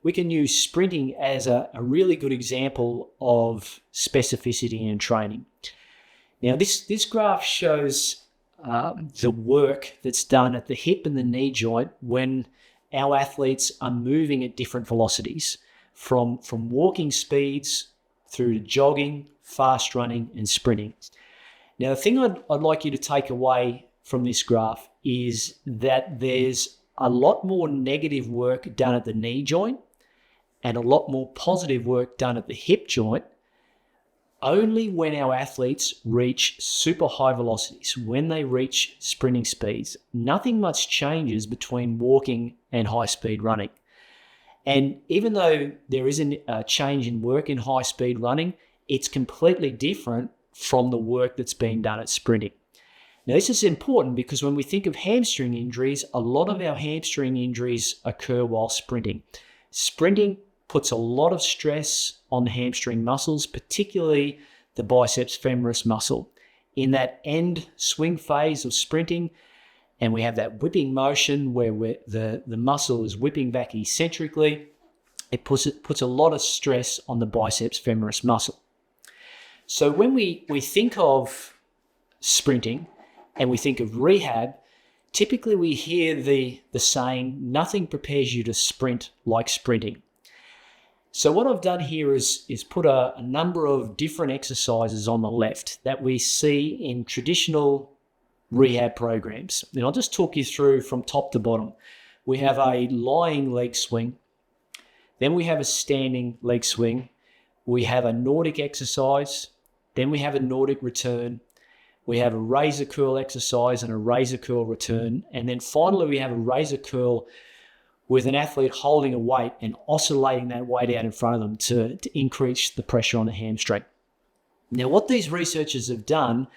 we can use sprinting as a really good example of specificity in training. Now, this graph shows the work that's done at the hip and the knee joint when our athletes are moving at different velocities, from walking speeds through to jogging, fast running, and sprinting. Now, the thing I'd like you to take away from this graph is that there's a lot more negative work done at the knee joint and a lot more positive work done at the hip joint only when our athletes reach super high velocities, when they reach sprinting speeds. Nothing much changes between walking and high speed running. And even though there isn't a change in work in high speed running, it's completely different from the work that's being done at sprinting. Now, this is important because when we think of hamstring injuries, a lot of our hamstring injuries occur while sprinting. Sprinting puts a lot of stress on the hamstring muscles, particularly the biceps femoris muscle. In that end swing phase of sprinting, and we have that whipping motion where the muscle is whipping back eccentrically, it puts a lot of stress on the biceps femoris muscle. So when we think of sprinting and we think of rehab, typically we hear the saying, nothing prepares you to sprint like sprinting. So what I've done here is put a number of different exercises on the left that we see in traditional rehab programs. And I'll just talk you through from top to bottom. We have a lying leg swing. Then we have a standing leg swing. We have a Nordic exercise. Then we have a Nordic return. We have a razor curl exercise and a razor curl return. And then finally, we have a razor curl with an athlete holding a weight and oscillating that weight out in front of them to increase the pressure on the hamstring. Now, what these researchers have done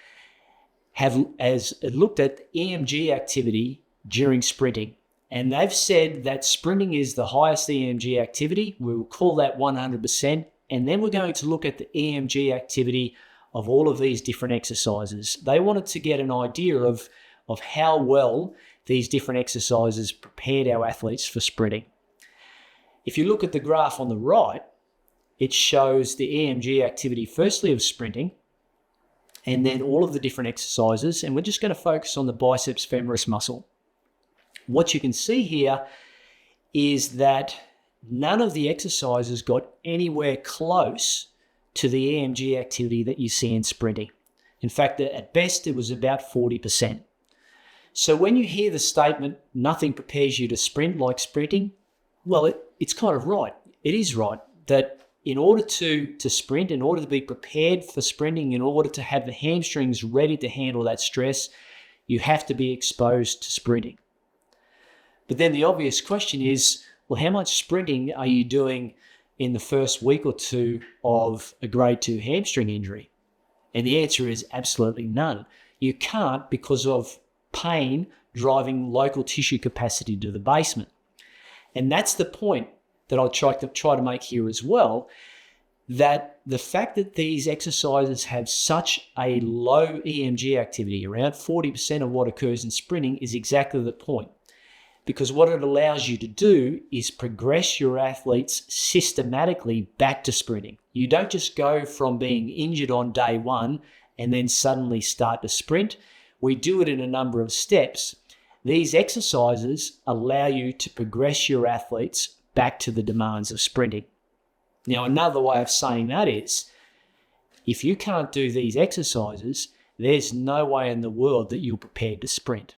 has looked at EMG activity during sprinting. And they've said that sprinting is the highest EMG activity. We will call that 100%. And then we're going to look at the EMG activity of all of these different exercises. They wanted to get an idea of how well these different exercises prepared our athletes for sprinting. If you look at the graph on the right, it shows the EMG activity firstly of sprinting and then all of the different exercises, and we're just going to focus on the biceps femoris muscle. What you can see here is that none of the exercises got anywhere close to the EMG activity that you see in sprinting. In fact, at best, it was about 40%. So when you hear the statement, nothing prepares you to sprint like sprinting, well, it's kind of right. It is right that in order to sprint, in order to be prepared for sprinting, in order to have the hamstrings ready to handle that stress, you have to be exposed to sprinting. But then the obvious question is, well, how much sprinting are you doing in the first week or two of a grade 2 hamstring injury? And the answer is absolutely none. You can't because of pain driving local tissue capacity to the basement. And that's the point that I'll try to make here as well, that the fact that these exercises have such a low EMG activity, around 40% of what occurs in sprinting, is exactly the point. Because what it allows you to do is progress your athletes systematically back to sprinting. You don't just go from being injured on day one and then suddenly start to sprint. We do it in a number of steps. These exercises allow you to progress your athletes back to the demands of sprinting. Now, another way of saying that is, if you can't do these exercises, there's no way in the world that you're prepared to sprint.